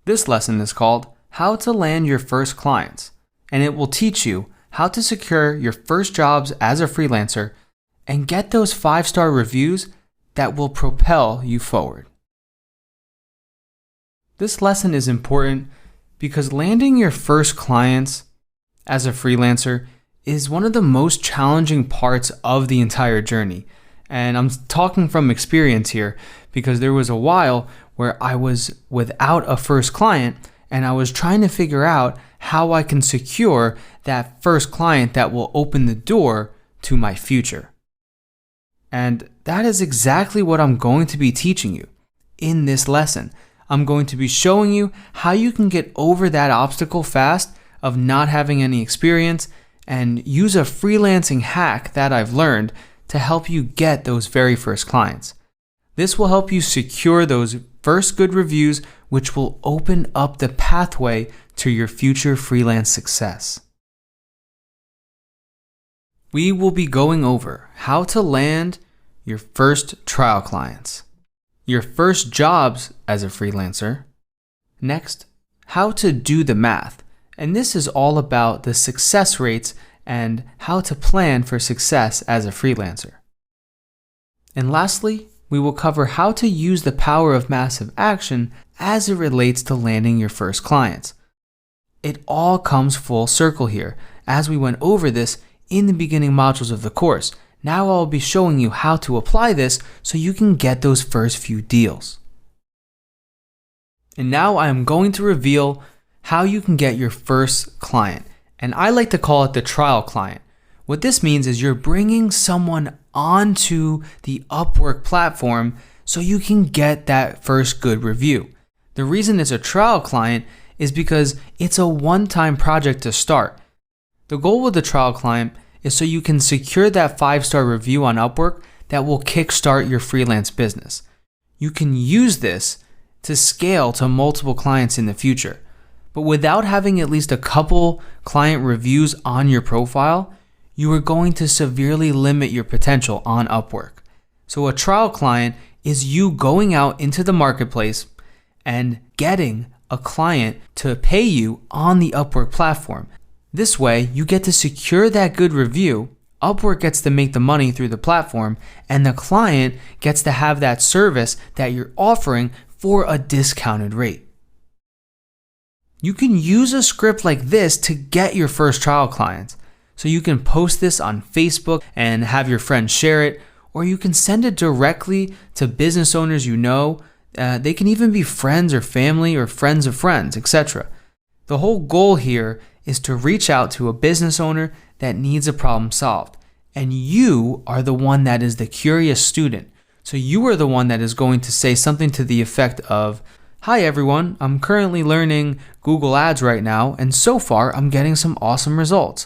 This lesson is called How to Land Your First Clients, and it will teach you how to secure your first jobs as a freelancer and get those 5-star reviews that will propel you forward. This lesson is important because landing your first clients as a freelancer is one of the most challenging parts of the entire journey. And I'm talking from experience here because there was a while where I was without a first client and I was trying to figure out how I can secure that first client that will open the door to my future. And that is exactly what I'm going to be teaching you in this lesson. I'm going to be showing you how you can get over that obstacle fast of not having any experience and use a freelancing hack that I've learned to help you get those very first clients. This will help you secure those first good reviews, which will open up the pathway to your future freelance success. We will be going over how to land your first trial clients, your first jobs as a freelancer. Next, how to do the math. And this is all about the success rates and how to plan for success as a freelancer. And lastly, we will cover how to use the power of massive action as it relates to landing your first clients. It all comes full circle here, as we went over this in the beginning modules of the course. Now I'll be showing you how to apply this so you can get those first few deals. And now I am going to reveal how you can get your first client. And I like to call it the trial client. What this means is you're bringing someone onto the Upwork platform so you can get that first good review. The reason it's a trial client is because it's a one-time project to start. The goal with the trial client is so you can secure that 5-star review on Upwork that will kickstart your freelance business. You can use this to scale to multiple clients in the future. But without having at least a couple client reviews on your profile, you are going to severely limit your potential on Upwork. So a trial client is you going out into the marketplace and getting a client to pay you on the Upwork platform. This way, you get to secure that good review, Upwork gets to make the money through the platform, and the client gets to have that service that you're offering for a discounted rate. You can use a script like this to get your first trial clients. So you can post this on Facebook and have your friends share it, or you can send it directly to business owners you know. They can even be friends or family or friends of friends, etc. The whole goal here is to reach out to a business owner that needs a problem solved. And you are the one that is the curious student. So you are the one that is going to say something to the effect of, "Hi everyone, I'm currently learning Google Ads right now, and so far I'm getting some awesome results.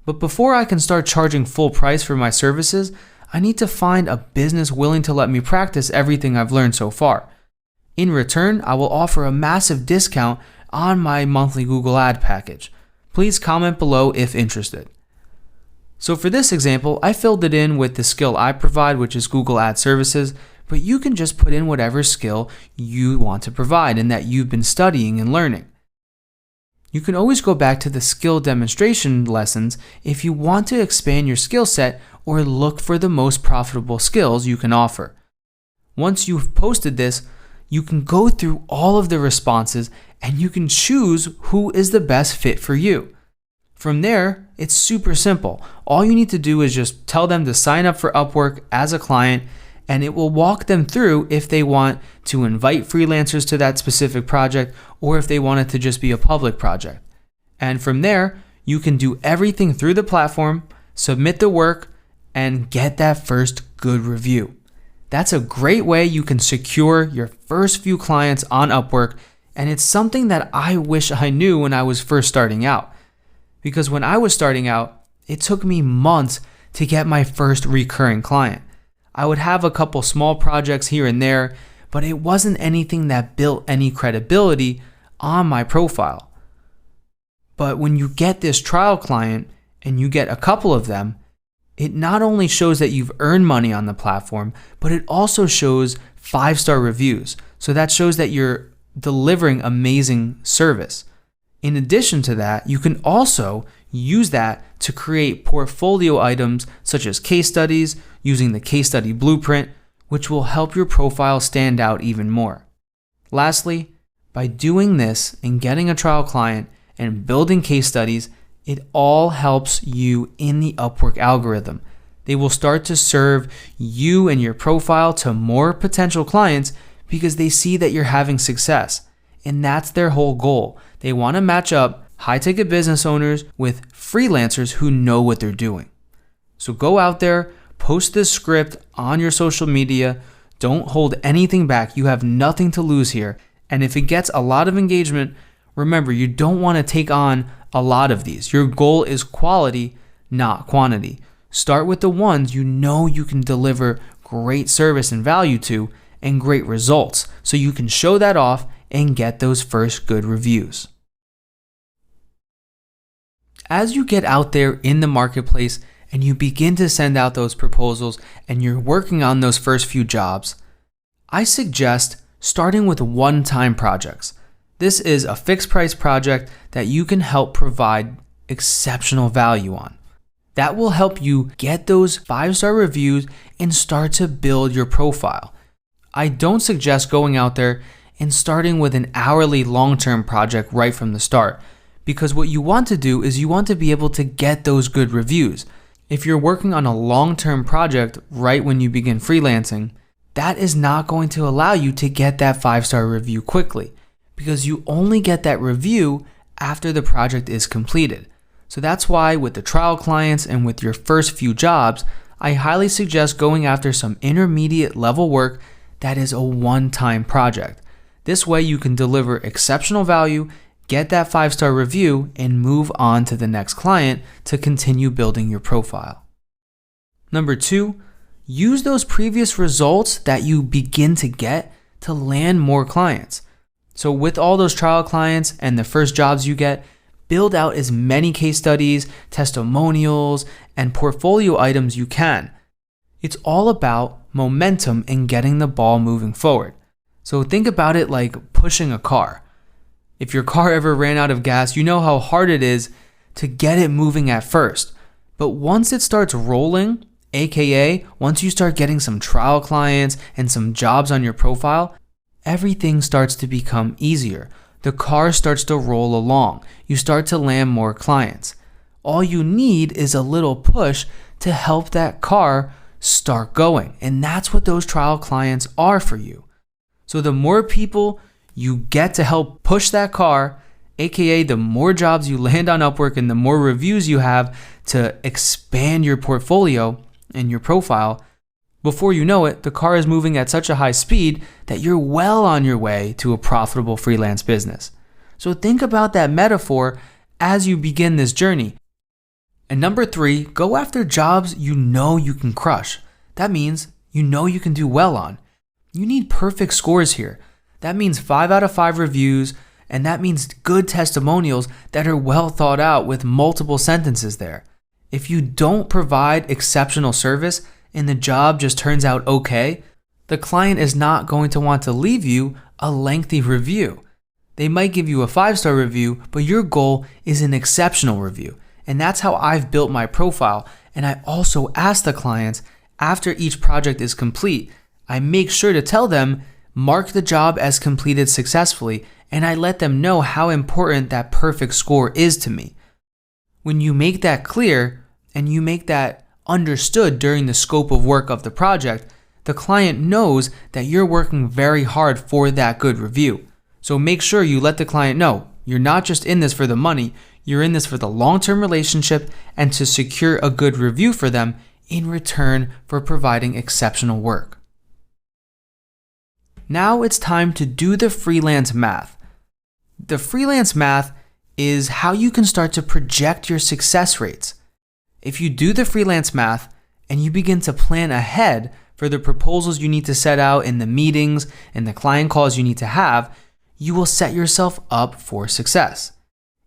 But before I can start charging full price for my services, I need to find a business willing to let me practice everything I've learned so far. In return, I will offer a massive discount on my monthly Google Ad package. Please comment below if interested." So for this example, I filled it in with the skill I provide, which is Google Ad Services, but you can just put in whatever skill you want to provide and that you've been studying and learning. You can always go back to the skill demonstration lessons if you want to expand your skill set or look for the most profitable skills you can offer. Once you've posted this, you can go through all of the responses and you can choose who is the best fit for you. From there, it's super simple. All you need to do is just tell them to sign up for Upwork as a client, and it will walk them through if they want to invite freelancers to that specific project or if they want it to just be a public project. And from there, you can do everything through the platform, submit the work, and get that first good review. That's a great way you can secure your first few clients on Upwork, and it's something that I wish I knew when I was first starting out. Because when I was starting out, it took me months to get my first recurring client. I would have a couple small projects here and there, but it wasn't anything that built any credibility on my profile. But when you get this trial client and you get a couple of them, it not only shows that you've earned money on the platform, but it also shows 5-star reviews. So that shows that you're delivering amazing service. In addition to that, you can also use that to create portfolio items such as case studies using the case study blueprint, which will help your profile stand out even more. Lastly, by doing this and getting a trial client and building case studies, it all helps you in the Upwork algorithm. They will start to serve you and your profile to more potential clients because they see that you're having success. And that's their whole goal. They want to match up high-ticket business owners with freelancers who know what they're doing. So go out there, post this script on your social media. Don't hold anything back. You have nothing to lose here. And if it gets a lot of engagement, remember, you don't want to take on a lot of these. Your goal is quality, not quantity. Start with the ones you know you can deliver great service and value to and great results, so you can show that off and get those first good reviews. As you get out there in the marketplace and you begin to send out those proposals and you're working on those first few jobs, I suggest starting with one-time projects. This is a fixed price project that you can help provide exceptional value on. That will help you get those 5-star reviews and start to build your profile. I don't suggest going out there and starting with an hourly long-term project right from the start, because what you want to do is you want to be able to get those good reviews. If you're working on a long-term project right when you begin freelancing, that is not going to allow you to get that 5-star review quickly, because you only get that review after the project is completed. So that's why with the trial clients and with your first few jobs, I highly suggest going after some intermediate level work that is a one-time project. This way you can deliver exceptional value, get that 5-star review, and move on to the next client to continue building your profile. Number 2, use those previous results that you begin to get to land more clients. So with all those trial clients and the first jobs you get, build out as many case studies, testimonials, and portfolio items you can. It's all about momentum and getting the ball moving forward. So think about it like pushing a car. If your car ever ran out of gas, you know how hard it is to get it moving at first. But once it starts rolling, aka once you start getting some trial clients and some jobs on your profile, everything starts to become easier. The car starts to roll along. You start to land more clients. All you need is a little push to help that car start going. And that's what those trial clients are for you. So the more people you get to help push that car, aka the more jobs you land on Upwork and the more reviews you have to expand your portfolio and your profile, before you know it, the car is moving at such a high speed that you're well on your way to a profitable freelance business. So think about that metaphor as you begin this journey. And number 3, go after jobs you know you can crush. That means you know you can do well on. You need perfect scores here. That means 5 out of 5 reviews, and that means good testimonials that are well thought out with multiple sentences there. If you don't provide exceptional service and the job just turns out okay, the client is not going to want to leave you a lengthy review. They might give you a 5-star review, but your goal is an exceptional review. And that's how I've built my profile. And I also ask the clients after each project is complete, I make sure to tell them, mark the job as completed successfully, and I let them know how important that perfect score is to me. When you make that clear and you make that understood during the scope of work of the project, the client knows that you're working very hard for that good review. So make sure you let the client know you're not just in this for the money, you're in this for the long-term relationship and to secure a good review for them in return for providing exceptional work. Now it's time to do the freelance math. The freelance math is how you can start to project your success rates. If you do the freelance math and you begin to plan ahead for the proposals you need to set out in the meetings and the client calls you need to have, you will set yourself up for success.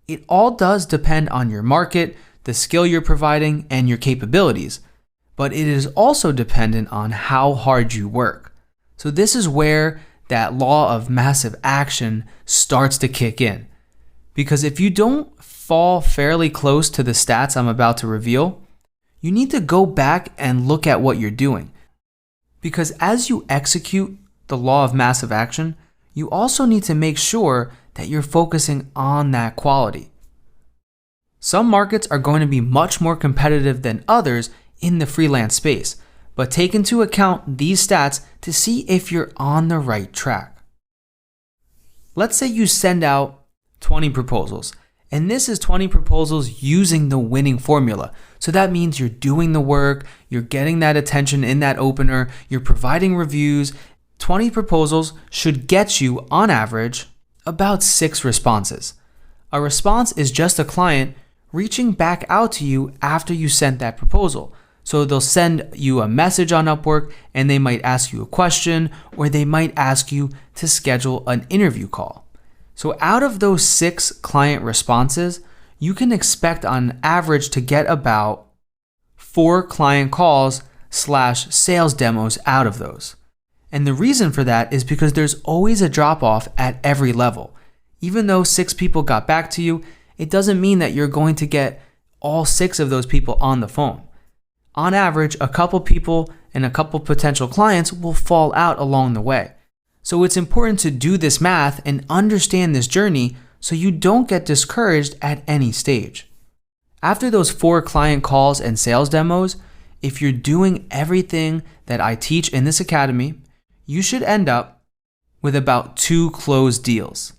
It all does depend on your market, the skill you're providing, and your capabilities, but it is also dependent on how hard you work. So this is where that law of massive action starts to kick in. Because if you don't fall fairly close to the stats I'm about to reveal, you need to go back and look at what you're doing. Because as you execute the law of massive action, you also need to make sure that you're focusing on that quality. Some markets are going to be much more competitive than others in the freelance space, but take into account these stats to see if you're on the right track. Let's say you send out 20 proposals, and this is 20 proposals using the winning formula. So that means you're doing the work, you're getting that attention in that opener, you're providing reviews. 20 proposals should get you, on average, about 6 responses. A response is just a client reaching back out to you after you sent that proposal. So they'll send you a message on Upwork and they might ask you a question, or they might ask you to schedule an interview call. So out of those 6 client responses, you can expect on average to get about 4 client calls / sales demos out of those. And the reason for that is because there's always a drop off at every level. Even though 6 people got back to you, it doesn't mean that you're going to get all 6 of those people on the phone. On average, a couple people and a couple potential clients will fall out along the way. So it's important to do this math and understand this journey so you don't get discouraged at any stage. After those 4 client calls and sales demos, if you're doing everything that I teach in this academy, you should end up with about 2 closed deals.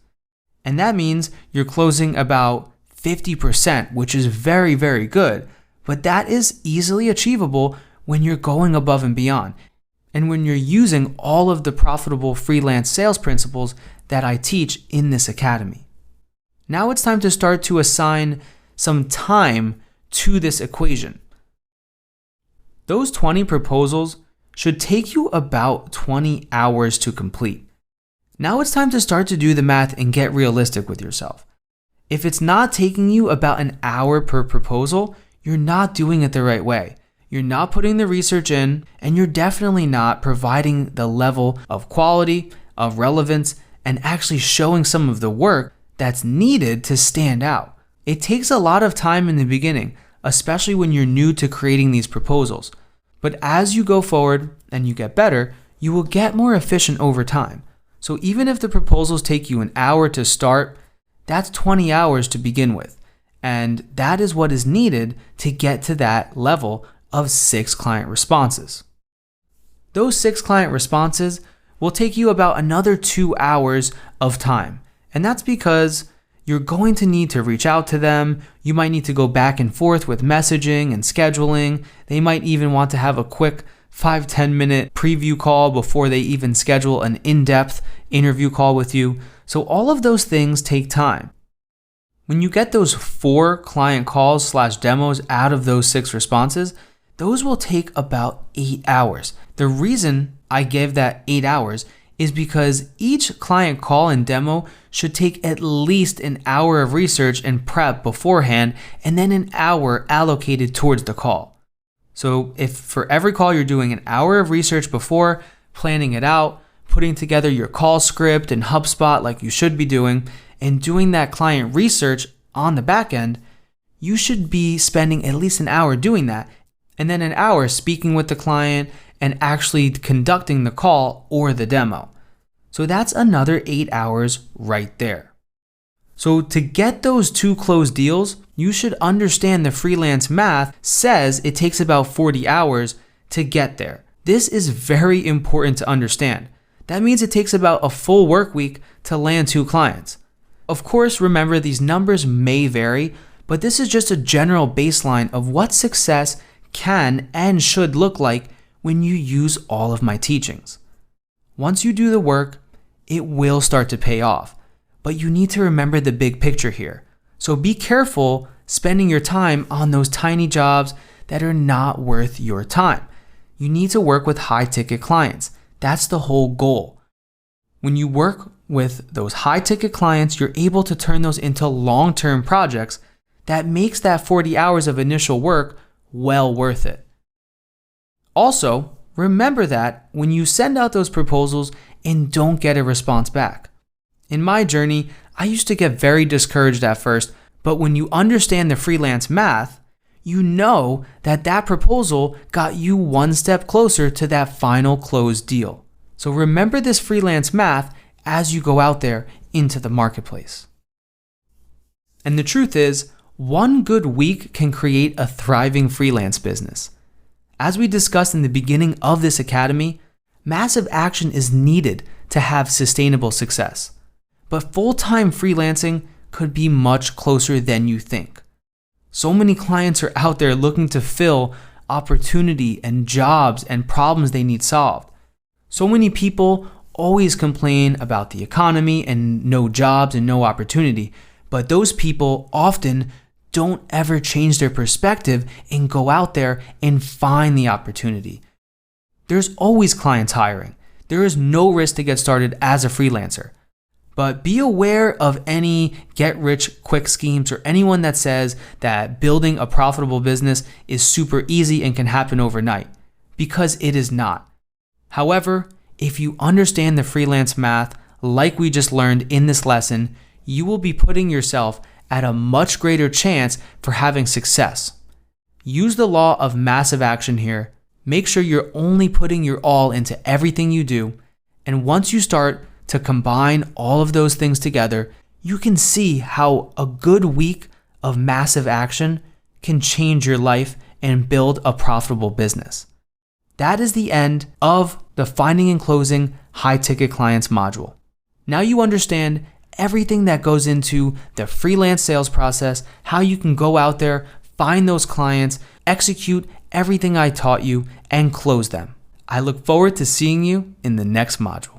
And that means you're closing about 50%, which is very, very good. But that is easily achievable when you're going above and beyond, and when you're using all of the profitable freelance sales principles that I teach in this academy. Now it's time to start to assign some time to this equation. Those 20 proposals should take you about 20 hours to complete. Now it's time to start to do the math and get realistic with yourself. If it's not taking you about an hour per proposal, you're not doing it the right way. You're not putting the research in, and you're definitely not providing the level of quality, of relevance, and actually showing some of the work that's needed to stand out. It takes a lot of time in the beginning, especially when you're new to creating these proposals. But as you go forward and you get better, you will get more efficient over time. So even if the proposals take you an hour to start, that's 20 hours to begin with. And that is what is needed to get to that level of 6 client responses. Those 6 client responses will take you about another 2 hours of time. And that's because you're going to need to reach out to them. You might need to go back and forth with messaging and scheduling. They might even want to have a quick 5-10 minute preview call before they even schedule an in-depth interview call with you. So all of those things take time. When you get those 4 client calls / demos out of those 6 responses, those will take about 8 hours. The reason I gave that 8 hours is because each client call and demo should take at least an hour of research and prep beforehand, and then an hour allocated towards the call. So if for every call you're doing an hour of research before, planning it out, putting together your call script in HubSpot like you should be doing, and doing that client research on the back end, you should be spending at least an hour doing that, and then an hour speaking with the client and actually conducting the call or the demo. So that's another 8 hours right there. So to get those 2 closed deals, you should understand the freelance math says it takes about 40 hours to get there. This is very important to understand. That means it takes about a full work week to land 2 clients. Of course, remember these numbers may vary, but this is just a general baseline of what success can and should look like when you use all of my teachings. Once you do the work, it will start to pay off, but you need to remember the big picture here. So be careful spending your time on those tiny jobs that are not worth your time. You need to work with high-ticket clients. That's the whole goal. When you work with those high-ticket clients, you're able to turn those into long-term projects that makes that 40 hours of initial work well worth it. Also, remember that when you send out those proposals and don't get a response back. In my journey, I used to get very discouraged at first, but when you understand the freelance math, you know that that proposal got you one step closer to that final closed deal. So remember this freelance math as you go out there into the marketplace. And the truth is, one good week can create a thriving freelance business. As we discussed in the beginning of this academy, massive action is needed to have sustainable success. But full-time freelancing could be much closer than you think. So many clients are out there looking to fill opportunity and jobs and problems they need solved. So many people always complain about the economy and no jobs and no opportunity, but those people often don't ever change their perspective and go out there and find the opportunity. There's always clients hiring. There is no risk to get started as a freelancer. But be aware of any get-rich-quick schemes or anyone that says that building a profitable business is super easy and can happen overnight, because it is not. However, if you understand the freelance math like we just learned in this lesson, you will be putting yourself at a much greater chance for having success. Use the law of massive action here. Make sure you're only putting your all into everything you do, and once you start to combine all of those things together, you can see how a good week of massive action can change your life and build a profitable business. That is the end of the Finding and Closing High-Ticket Clients module. Now you understand everything that goes into the freelance sales process, how you can go out there, find those clients, execute everything I taught you, and close them. I look forward to seeing you in the next module.